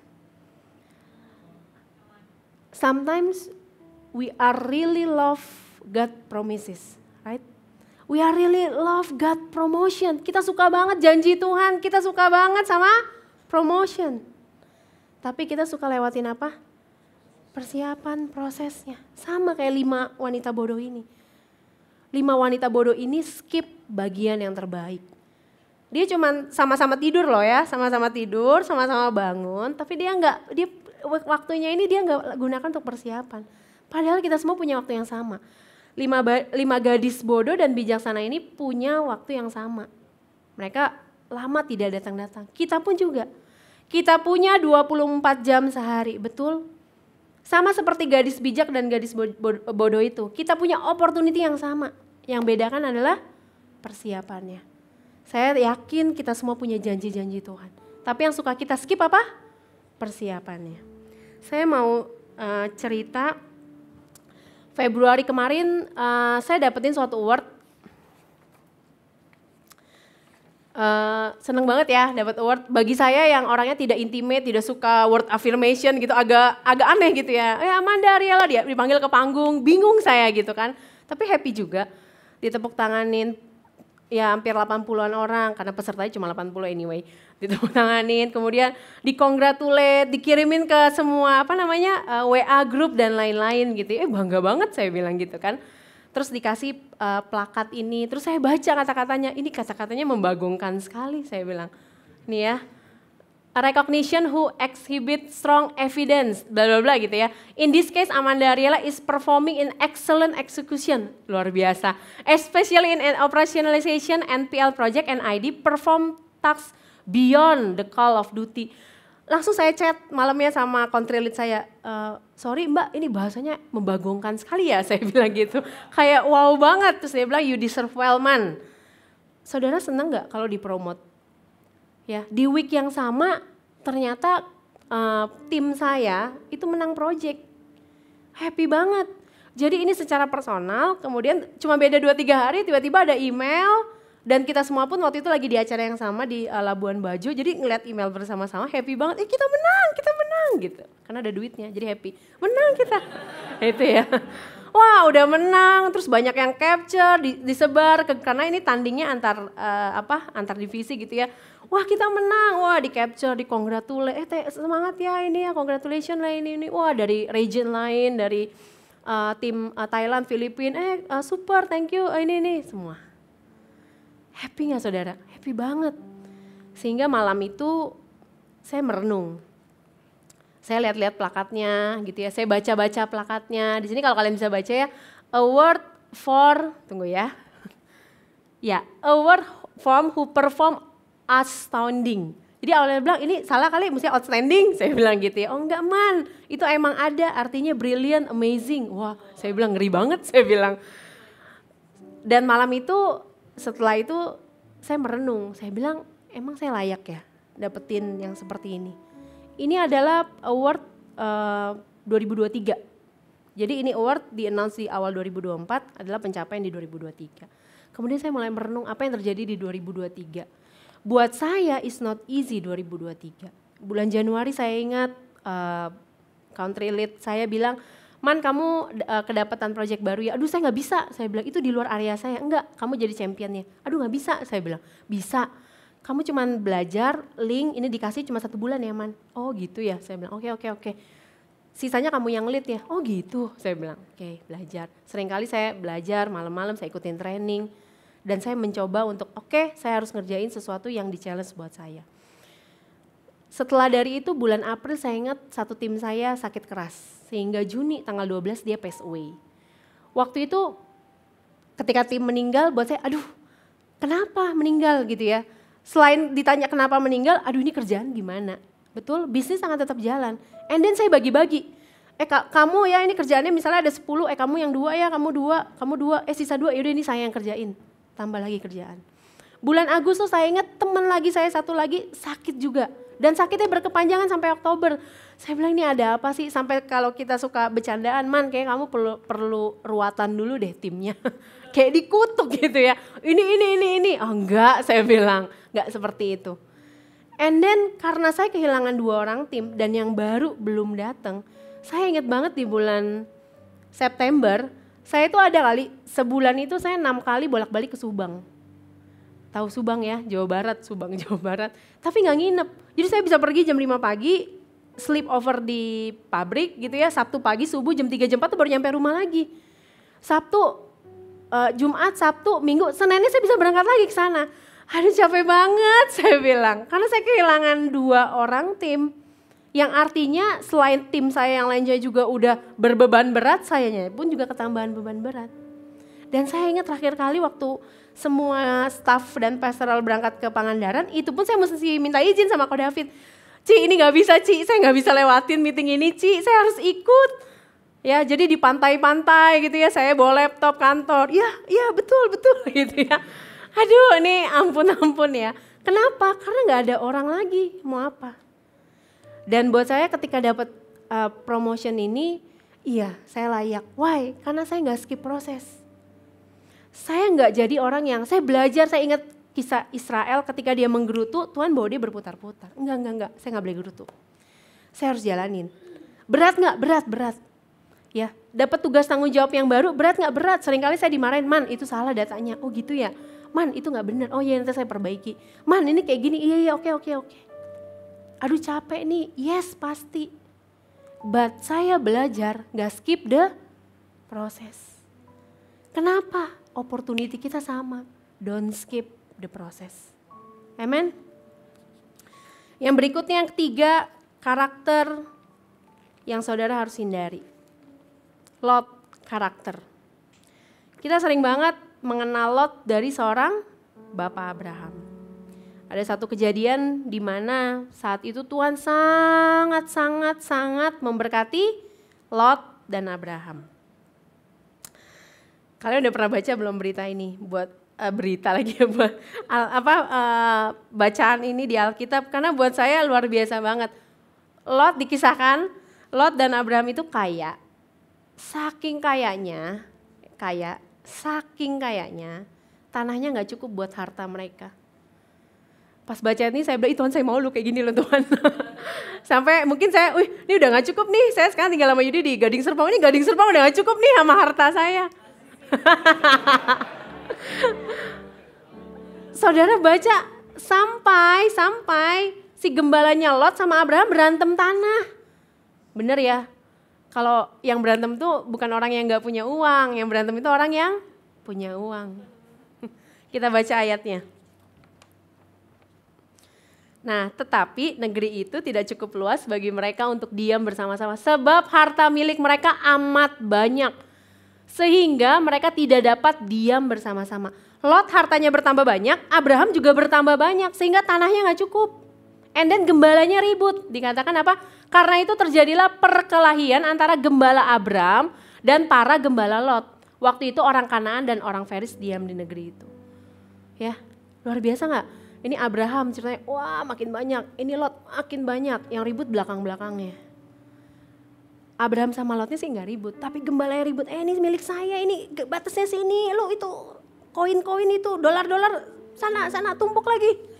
Sometimes we are really love God promises, right? We are really love God promotion. Kita suka banget janji Tuhan, kita suka banget sama promotion. Tapi kita suka lewatin apa? Persiapan prosesnya. Sama kayak 5 wanita bodoh ini. 5 wanita bodoh ini skip bagian yang terbaik. Dia cuma sama-sama tidur loh ya, sama-sama tidur, sama-sama bangun. Tapi dia waktunya ini dia nggak gunakan untuk persiapan. Padahal kita semua punya waktu yang sama. 5 gadis bodoh dan bijaksana ini punya waktu yang sama. Mereka lama tidak datang-datang. Kita pun juga. Kita punya 24 jam sehari, betul? Sama seperti gadis bijak dan gadis bodoh itu. Kita punya opportunity yang sama. Yang bedakan adalah persiapannya. Saya yakin kita semua punya janji-janji Tuhan. Tapi yang suka kita skip apa? Persiapannya. Saya mau cerita, Februari kemarin saya dapetin suatu award. Seneng banget ya dapat award. Bagi saya yang orangnya tidak intimate, tidak suka word affirmation gitu, agak aneh gitu ya. Amanda Ariela dia dipanggil ke panggung, bingung saya gitu kan. Tapi happy juga, ditepuk tanganin ya hampir 80-an orang, karena pesertanya cuma 80 anyway. Ditepuk tanganin, kemudian dikongratulate, dikirimin ke semua WA group dan lain-lain gitu. Bangga banget saya bilang gitu kan. Terus dikasih plakat ini, terus saya baca kata-katanya, ini kata-katanya membagongkan sekali saya bilang. Nih ya, recognition who exhibit strong evidence, bla bla bla gitu ya. In this case Amanda Ariela is performing in excellent execution, luar biasa. Especially in an operationalization NPL project and ID perform tasks beyond the call of duty. Langsung saya chat malamnya sama country lead saya, sorry mbak ini bahasanya membagongkan sekali ya, saya bilang gitu. Kayak wow banget, terus dia bilang you deserve well man. Saudara senang gak kalau dipromot? Ya, di week yang sama ternyata tim saya itu menang project. Happy banget. Jadi ini secara personal, kemudian cuma beda 2-3 hari tiba-tiba ada email. Dan kita semua pun waktu itu lagi di acara yang sama di Labuan Bajo, jadi ngeliat email bersama-sama happy banget, kita menang gitu. Karena ada duitnya, jadi happy. Menang kita, itu ya. Wah udah menang, terus banyak yang capture, disebar, karena ini tandingnya antar divisi gitu ya. Wah kita menang, wah di capture, di congratulate, semangat ya ini ya, congratulations lah ini. Wah dari region lain, dari tim Thailand, Filipina, super thank you, ini semua. Happy gak saudara? Happy banget. Sehingga malam itu saya merenung. Saya lihat-lihat plakatnya gitu ya, saya baca-baca plakatnya. Di sini kalau kalian bisa baca ya, award for, tunggu ya. Ya, award from who perform astounding. Jadi awalnya bilang ini salah kali, mesti outstanding. Saya bilang gitu ya, oh enggak man, itu emang ada artinya brilliant, amazing. Wah saya bilang ngeri banget, saya bilang. Dan malam itu, setelah itu saya merenung, saya bilang emang saya layak ya dapetin yang seperti ini. Ini adalah award 2023. Jadi ini award di-announce di awal 2024 adalah pencapaian di 2023. Kemudian saya mulai merenung apa yang terjadi di 2023. Buat saya is not easy 2023. Bulan Januari saya ingat country lead saya bilang, man kamu kedapatan project baru ya, aduh saya gak bisa, saya bilang itu di luar area saya, enggak kamu jadi championnya, aduh gak bisa, saya bilang bisa, kamu cuman belajar, link ini dikasih cuma 1 bulan ya man, oh gitu ya, saya bilang oke, sisanya kamu yang lead ya, oh gitu, saya bilang oke, belajar, seringkali saya belajar malam-malam saya ikutin training, dan saya mencoba untuk saya harus ngerjain sesuatu yang di challenge buat saya. Setelah dari itu bulan April saya ingat satu tim saya sakit keras. Sehingga Juni tanggal 12 dia pass away. Waktu itu ketika tim meninggal buat saya aduh kenapa meninggal gitu ya. Selain ditanya kenapa meninggal, aduh ini kerjaan gimana. Betul, bisnis sangat tetap jalan. And then saya bagi-bagi. Kamu ya ini kerjaannya misalnya ada 10, kamu yang 2 ya, kamu 2, sisa 2 yaudah ini saya yang kerjain. Tambah lagi kerjaan. Bulan Agustus saya ingat teman lagi saya satu lagi sakit juga. Dan sakitnya berkepanjangan sampai Oktober. Saya bilang ini ada apa sih? Sampai kalau kita suka bercandaan, man kayak kamu perlu ruatan dulu deh timnya. Kayak dikutuk gitu ya. Ini. Oh enggak, saya bilang. Enggak seperti itu. And then karena saya kehilangan 2 orang tim dan yang baru belum datang. Saya ingat banget di bulan September, saya itu ada kali sebulan itu saya 6 kali bolak-balik ke Subang. Tahu Subang ya, Jawa Barat, Subang Jawa Barat. Tapi gak nginep, jadi saya bisa pergi jam 5 pagi, sleep over di pabrik gitu ya, Sabtu pagi subuh jam 3 jam 4 tuh baru nyampe rumah lagi. Sabtu, Jumat, Sabtu, Minggu, Seninnya saya bisa berangkat lagi ke sana. Aduh capek banget saya bilang, karena saya kehilangan 2 orang tim. Yang artinya selain tim saya yang lainnya juga udah berbeban berat, sayanya pun juga ketambahan beban berat. Dan saya ingat terakhir kali waktu semua staff dan pastoral berangkat ke Pangandaran, itu pun saya mesti minta izin sama Ko David. Ci ini gak bisa Ci, saya gak bisa lewatin meeting ini Ci, saya harus ikut. Ya jadi di pantai-pantai gitu ya, saya bawa laptop kantor, iya betul gitu ya. Aduh ini ampun ya. Kenapa? Karena gak ada orang lagi, mau apa. Dan buat saya ketika dapat promotion ini, iya saya layak. Why? Karena saya gak skip proses. Saya gak jadi orang yang, saya belajar, saya ingat kisah Israel ketika dia menggerutu, Tuhan bawa dia berputar-putar. Enggak, saya gak boleh gerutu. Saya harus jalanin. Berat gak? Berat. Ya, dapat tugas tanggung jawab yang baru, berat gak? Berat. Seringkali saya dimarahin, Man itu salah datanya. Oh gitu ya, Man itu gak benar. Oh iya nanti saya perbaiki. Man ini kayak gini, iya oke. Aduh capek nih, yes pasti. But saya belajar gak skip the proses. Kenapa? Opportunity kita sama, don't skip the process. Amen. Yang berikutnya yang ketiga, karakter yang saudara harus hindari. Lot karakter. Kita sering banget mengenal Lot dari seorang Bapak Abraham. Ada satu kejadian di mana saat itu Tuhan sangat memberkati Lot dan Abraham. Kalian udah pernah baca belum berita ini? Buat berita lagi ya buat bacaan ini di Alkitab, karena buat saya luar biasa banget. Lot dikisahkan, Lot dan Abraham itu kaya. Saking kayanya, tanahnya gak cukup buat harta mereka. Pas baca ini saya bilang, Tuhan saya mau lu kayak gini loh Tuhan. Sampai mungkin saya, ini udah gak cukup nih, saya sekarang tinggal sama Yudi di Gading Serpong, ini Gading Serpong udah gak cukup nih sama harta saya. Saudara baca sampai si gembalanya Lot sama Abraham berantem tanah. Bener ya? Kalau yang berantem tuh bukan orang yang gak punya uang, yang berantem itu orang yang punya uang. Kita baca ayatnya. Nah, tetapi negeri itu tidak cukup luas bagi mereka untuk diam bersama-sama, sebab harta milik mereka amat banyak. Sehingga mereka tidak dapat diam bersama-sama. Lot hartanya bertambah banyak, Abraham juga bertambah banyak, sehingga tanahnya gak cukup. And then gembalanya ribut, dikatakan apa? Karena itu terjadilah perkelahian antara gembala Abraham dan para gembala Lot. Waktu itu orang Kanaan dan orang Feris diam di negeri itu. Ya, luar biasa gak? Ini Abraham ceritanya, wah makin banyak, ini Lot makin banyak, yang ribut belakang-belakangnya. Abraham sama Lotnya sih gak ribut, tapi gembalanya ribut, ini milik saya, ini batasnya sini, lu itu koin-koin itu, dolar-dolar sana tumpuk lagi.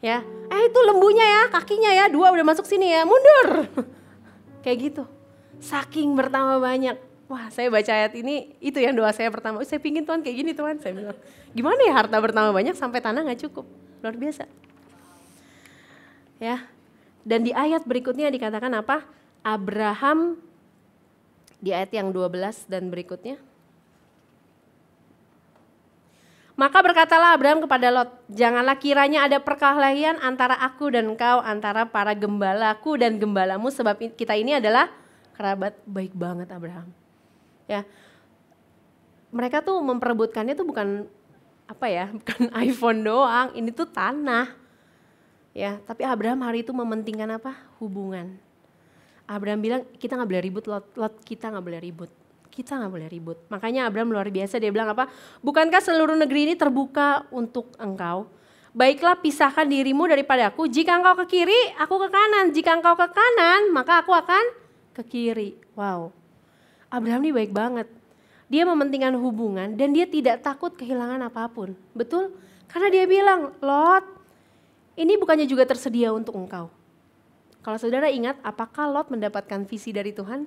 Ya, itu lembunya ya, kakinya ya, 2 udah masuk sini ya, mundur. Kayak gitu, saking bertambah banyak. Wah saya baca ayat ini, itu yang doa saya pertama, saya pingin Tuhan kayak gini Tuhan, saya bilang. Gimana ya harta bertambah banyak sampai tanah gak cukup, luar biasa. Ya, dan di ayat berikutnya dikatakan apa? Abraham di ayat yang 12 dan berikutnya. Maka berkatalah Abraham kepada Lot, janganlah kiranya ada perkelahian antara aku dan engkau, antara para gembalaku dan gembalamu, sebab kita ini adalah kerabat. Baik banget Abraham. Ya, mereka tuh memperebutkannya tuh bukan bukan iPhone doang, ini tuh tanah. Ya, tapi Abraham hari itu mementingkan apa? Hubungan. Abraham bilang kita gak boleh ribut Lot kita gak boleh ribut. Kita gak boleh ribut. Makanya Abraham luar biasa, dia bilang apa? Bukankah seluruh negeri ini terbuka untuk engkau? Baiklah pisahkan dirimu daripada aku. Jika engkau ke kiri, aku ke kanan. Jika engkau ke kanan, maka aku akan ke kiri. Wow, Abraham ini baik banget. Dia mementingkan hubungan dan dia tidak takut kehilangan apapun. Betul? Karena dia bilang, Lot, ini bukannya juga tersedia untuk engkau. Kalau saudara ingat, apakah Lot mendapatkan visi dari Tuhan?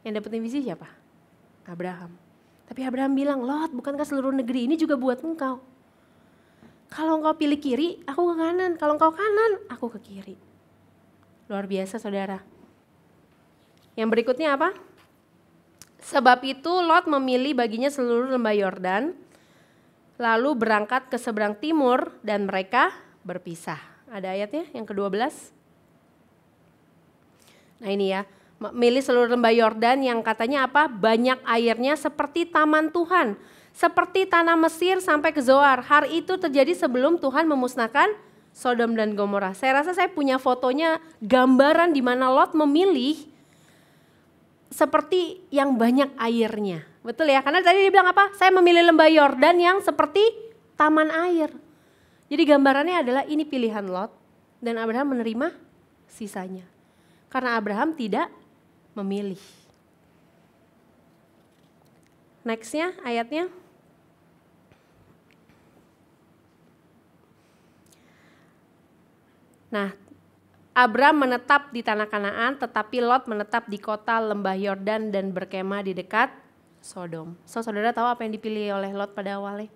Yang dapetin visi siapa? Abraham. Tapi Abraham bilang, Lot, bukankah seluruh negeri ini juga buat engkau? Kalau engkau pilih kiri, aku ke kanan. Kalau engkau kanan, aku ke kiri. Luar biasa saudara. Yang berikutnya apa? Sebab itu Lot memilih baginya seluruh lembah Yordan, lalu berangkat ke seberang timur dan mereka berpisah. Ada ayatnya yang ke-12. Nah ini ya, milih seluruh lembah Yordan yang katanya apa? Banyak airnya seperti taman Tuhan, seperti tanah Mesir sampai ke Zoar. Hari itu terjadi sebelum Tuhan memusnahkan Sodom dan Gomora. Saya rasa saya punya fotonya, gambaran di mana Lot memilih seperti yang banyak airnya. Betul ya, karena tadi dia bilang apa? Saya memilih lembah Yordan yang seperti taman air. Jadi gambarannya adalah ini pilihan Lot dan Abraham menerima sisanya. Karena Abraham tidak memilih. Nextnya ayatnya. Nah, Abraham menetap di tanah Kanaan, tetapi Lot menetap di kota lembah Yordan dan berkemah di dekat Sodom. So, saudara tahu apa yang dipilih oleh Lot pada awalnya?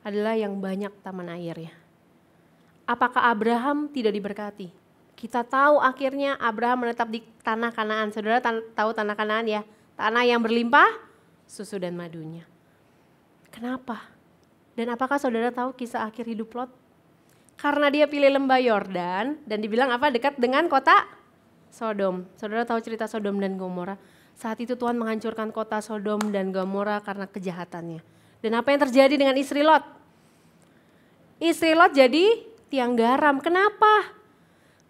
Adalah yang banyak taman airnya. Apakah Abraham tidak diberkati? Kita tahu akhirnya Abraham menetap di tanah Kanaan. Saudara tahu tanah Kanaan ya? Tanah yang berlimpah susu dan madunya. Kenapa? Dan apakah saudara tahu kisah akhir hidup Lot? Karena dia pilih lembah Yordan dan dibilang apa? Dekat dengan kota Sodom. Saudara tahu cerita Sodom dan Gomora? Saat itu Tuhan menghancurkan kota Sodom dan Gomora karena kejahatannya. Dan apa yang terjadi dengan istri Lot? Istri Lot jadi tiang garam. Kenapa?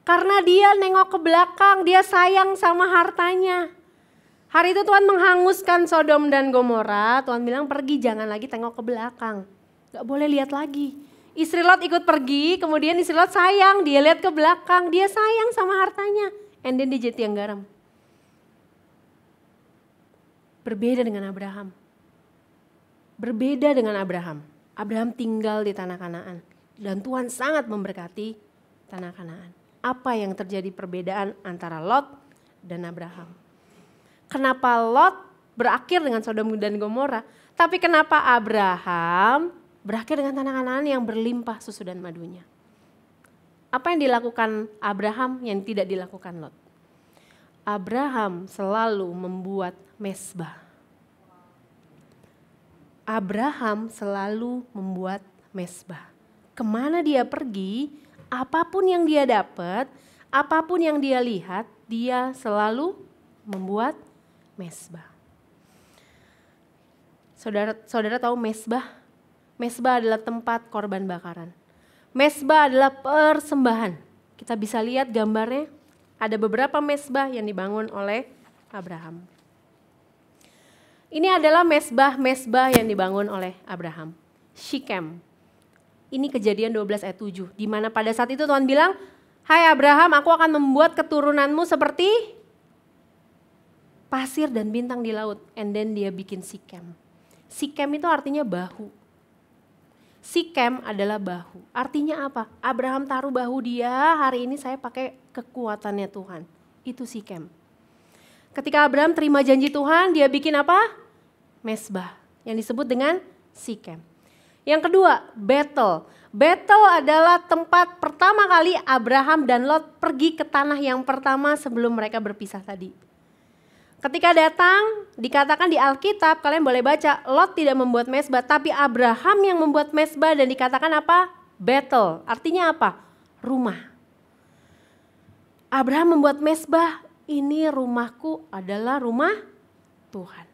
Karena dia nengok ke belakang, dia sayang sama hartanya. Hari itu Tuhan menghanguskan Sodom dan Gomora. Tuhan bilang pergi, jangan lagi tengok ke belakang. Gak boleh lihat lagi. Istri Lot ikut pergi, kemudian istri Lot sayang, dia lihat ke belakang, dia sayang sama hartanya. And then dia jadi tiang garam. Berbeda dengan Abraham. Berbeda dengan Abraham. Abraham tinggal di tanah Kanaan. Dan Tuhan sangat memberkati tanah Kanaan. Apa yang terjadi perbedaan antara Lot dan Abraham? Kenapa Lot berakhir dengan Sodom dan Gomora, tapi kenapa Abraham berakhir dengan tanah Kanaan yang berlimpah susu dan madunya? Apa yang dilakukan Abraham yang tidak dilakukan Lot? Abraham selalu membuat mezbah. Abraham selalu membuat mezbah. Kemana dia pergi, apapun yang dia dapat, apapun yang dia lihat, dia selalu membuat mezbah. Saudara tahu mezbah? Mezbah adalah tempat korban bakaran. Mezbah adalah persembahan. Kita bisa lihat gambarnya, ada beberapa mezbah yang dibangun oleh Abraham. Ini adalah mezbah yang dibangun oleh Abraham. Syichem. Ini Kejadian 12 ayat 7. Di mana pada saat itu Tuhan bilang, "Hai Abraham, aku akan membuat keturunanmu seperti pasir dan bintang di laut." And then dia bikin Syichem. Syichem itu artinya bahu. Syichem adalah bahu. Artinya apa? Abraham taruh bahu dia, hari ini saya pakai kekuatannya Tuhan. Itu Syichem. Ketika Abraham terima janji Tuhan, dia bikin apa? Mezbah yang disebut dengan Syichem. Yang kedua, Bethel. Bethel adalah tempat pertama kali Abraham dan Lot pergi ke tanah yang pertama sebelum mereka berpisah tadi. Ketika datang, dikatakan di Alkitab, kalian boleh baca, Lot tidak membuat mezbah, tapi Abraham yang membuat mezbah dan dikatakan apa? Bethel. Artinya apa? Rumah. Abraham membuat mezbah, ini rumahku adalah rumah Tuhan.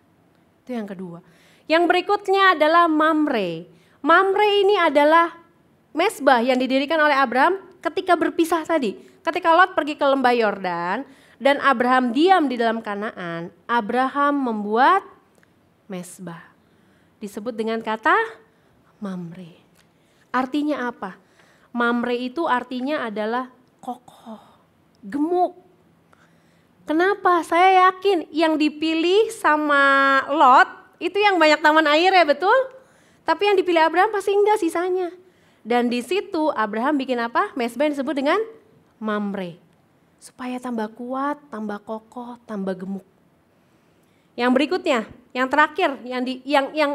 Itu yang kedua. Yang berikutnya adalah Mamre. Mamre ini adalah mezbah yang didirikan oleh Abraham ketika berpisah tadi. Ketika Lot pergi ke lembah Yordan dan Abraham diam di dalam Kanaan, Abraham membuat mezbah. Disebut dengan kata Mamre. Artinya apa? Mamre itu artinya adalah kokoh, gemuk. Kenapa? Saya yakin yang dipilih sama Lot itu yang banyak taman air ya, betul? Tapi yang dipilih Abraham pasti enggak sisanya. Dan di situ Abraham bikin apa? Mezbah yang disebut dengan Mamre. Supaya tambah kuat, tambah kokoh, tambah gemuk. Yang berikutnya, yang terakhir, yang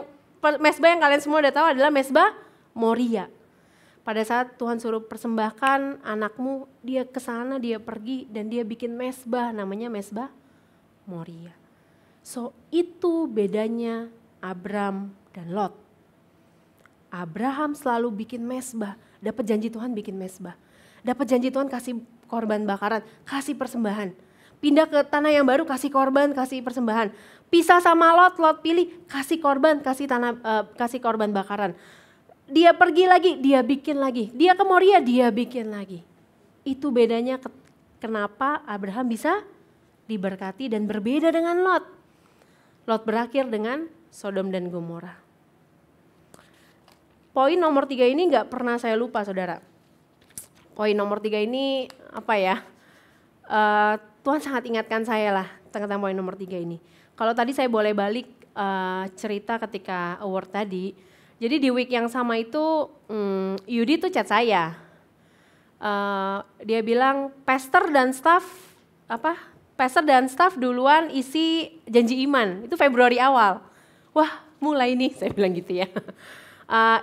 mezbah yang kalian semua udah tahu adalah mezbah Moria. Pada saat Tuhan suruh persembahkan anakmu, dia ke sana, dia pergi dan dia bikin mezbah, namanya mezbah Moria. So itu bedanya Abraham dan Lot. Abraham selalu bikin mezbah, dapat janji Tuhan bikin mezbah. Dapat janji Tuhan kasih korban bakaran, kasih persembahan. Pindah ke tanah yang baru, kasih korban, kasih persembahan. Pisah sama Lot, Lot pilih kasih korban, kasih korban bakaran. Dia pergi lagi, dia bikin lagi. Dia ke Moria, dia bikin lagi. Itu bedanya kenapa Abraham bisa diberkati dan berbeda dengan Lot. Lot berakhir dengan Sodom dan Gomora. Poin nomor 3 ini gak pernah saya lupa saudara. Poin nomor 3 ini apa ya, Tuhan sangat ingatkan saya lah tentang poin nomor 3 ini. Kalau tadi saya boleh balik cerita ketika award tadi. Jadi di week yang sama itu Yudi tuh chat saya. Dia bilang pastor dan staff duluan isi janji iman. Itu Februari awal. Wah mulai nih saya bilang gitu ya.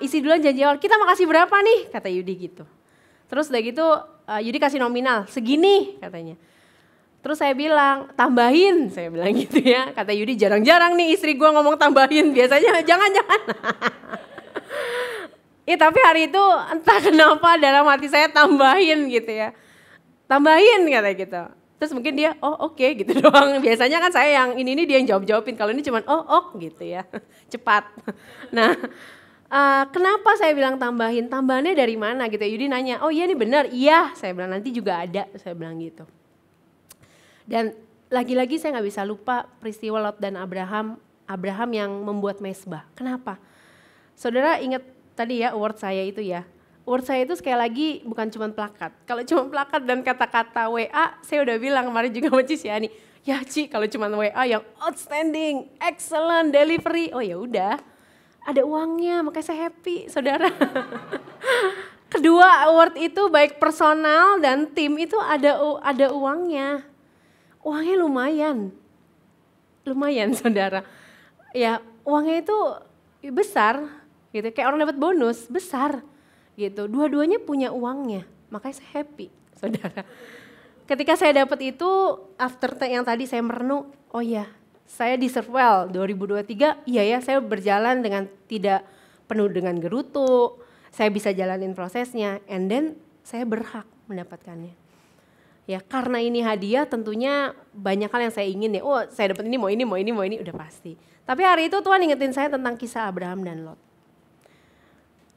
Isi duluan janji awal, kita mau kasih berapa nih kata Yudi gitu. Terus udah gitu Yudi kasih nominal segini katanya. Terus saya bilang tambahin, saya bilang gitu ya. Kata Yudi jarang-jarang nih istri gue ngomong tambahin, biasanya jangan-jangan. Ya tapi hari itu entah kenapa dalam hati saya tambahin gitu ya. Tambahin kata gitu. Terus mungkin dia oke, gitu doang. Biasanya kan saya yang ini dia yang jawab-jawabin, kalau ini cuman gitu ya. Cepat. Nah kenapa saya bilang tambahin? Tambahannya dari mana gitu? Yudi nanya, oh iya ini benar? Iya, saya bilang nanti juga ada, saya bilang gitu. Dan lagi-lagi saya gak bisa lupa peristiwa Lot dan Abraham yang membuat mesbah. Kenapa? Saudara ingat tadi ya award saya itu ya. Award saya itu sekali lagi bukan cuma plakat. Kalau cuma plakat dan kata-kata WA, saya udah bilang kemarin juga sama Cisiani, ya Ci kalau cuma WA yang outstanding, excellent, delivery, oh ya udah. Ada uangnya, makanya saya happy, saudara. Kedua award itu baik personal dan tim itu ada uangnya. Uangnya lumayan saudara. Ya uangnya itu besar, gitu. Kayak orang dapat bonus besar, gitu. Dua-duanya punya uangnya, makanya saya happy, saudara. Ketika saya dapat itu, after yang tadi saya merenung, oh ya. Saya deserve well 2023, iya ya saya berjalan dengan tidak penuh dengan gerutu, saya bisa jalanin prosesnya, and then saya berhak mendapatkannya. Ya karena ini hadiah tentunya banyak hal yang saya ingin ya, saya dapat ini, mau ini, udah pasti. Tapi hari itu Tuhan ingetin saya tentang kisah Abraham dan Lot.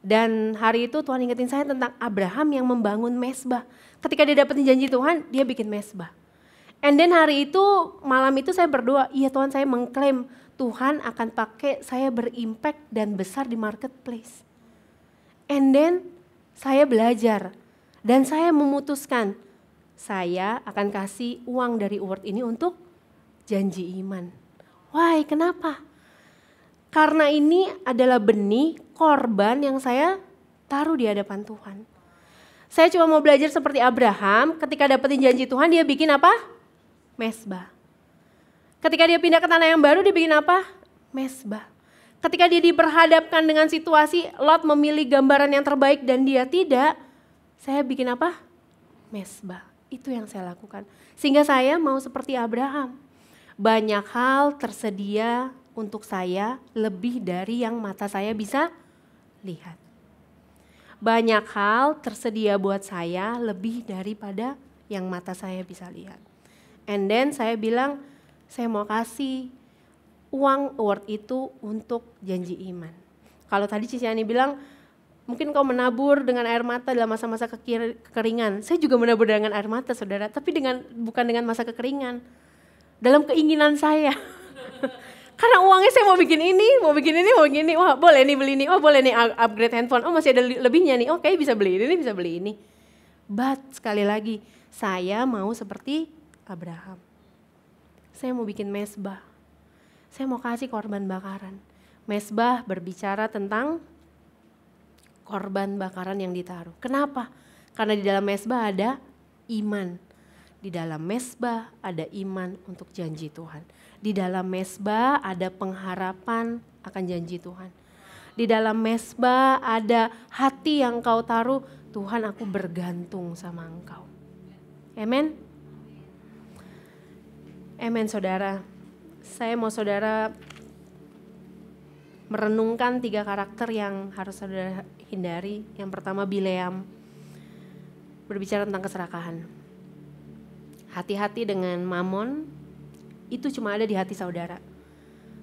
Dan hari itu Tuhan ingetin saya tentang Abraham yang membangun mesbah. Ketika dia dapetin janji Tuhan, dia bikin mesbah. And then hari itu, malam itu saya berdoa, iya Tuhan saya mengklaim Tuhan akan pakai saya berimpact dan besar di marketplace. And then saya belajar dan saya memutuskan saya akan kasih uang dari award ini untuk janji iman. Why? Kenapa? Karena ini adalah benih korban yang saya taruh di hadapan Tuhan. Saya cuma mau belajar seperti Abraham, ketika dapetin janji Tuhan dia bikin apa? Mesbah. Ketika dia pindah ke tanah yang baru dia bikin apa? Mesbah. Ketika dia diperhadapkan dengan situasi Lot memilih gambaran yang terbaik dan dia tidak, saya bikin apa? Mesbah. Itu yang saya lakukan. Sehingga saya mau seperti Abraham. Banyak hal tersedia untuk saya lebih dari yang mata saya bisa lihat. Banyak hal tersedia buat saya lebih daripada yang mata saya bisa lihat. And then saya bilang, saya mau kasih uang award itu untuk janji iman. Kalau tadi Ciciani bilang, mungkin kau menabur dengan air mata dalam masa-masa kekeringan. Saya juga menabur dengan air mata saudara, tapi bukan dengan masa kekeringan. Dalam keinginan saya. Karena uangnya saya mau bikin ini, wah boleh nih beli ini, boleh nih upgrade handphone, masih ada lebihnya nih, oke bisa beli ini. But sekali lagi, saya mau seperti Abraham. Saya mau bikin mesbah. Saya mau kasih korban bakaran. Mesbah berbicara tentang korban bakaran yang ditaruh. Kenapa? Karena di dalam mesbah ada iman. Di dalam mesbah ada iman untuk janji Tuhan. Di dalam mesbah ada pengharapan akan janji Tuhan. Di dalam mesbah ada hati yang kau taruh, Tuhan aku bergantung sama Engkau. Amen. Amen saudara. Saya mau saudara merenungkan 3 karakter yang harus saudara hindari. Yang pertama Bileam, berbicara tentang keserakahan. Hati-hati dengan mamon, itu cuma ada di hati saudara.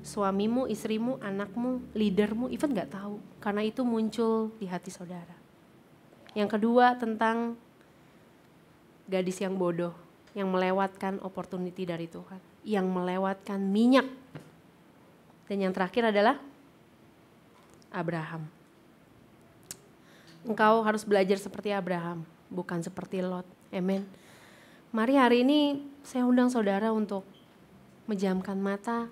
suamimu, istrimu, anakmu, leadermu, even gak tahu. Karena itu muncul di hati saudara. Yang kedua tentang gadis yang bodoh, yang melewatkan opportunity dari Tuhan, yang melewatkan minyak. Dan yang terakhir adalah Abraham. Engkau harus belajar seperti Abraham, bukan seperti Lot. Amen. Mari hari ini saya undang saudara untuk menjamkan mata,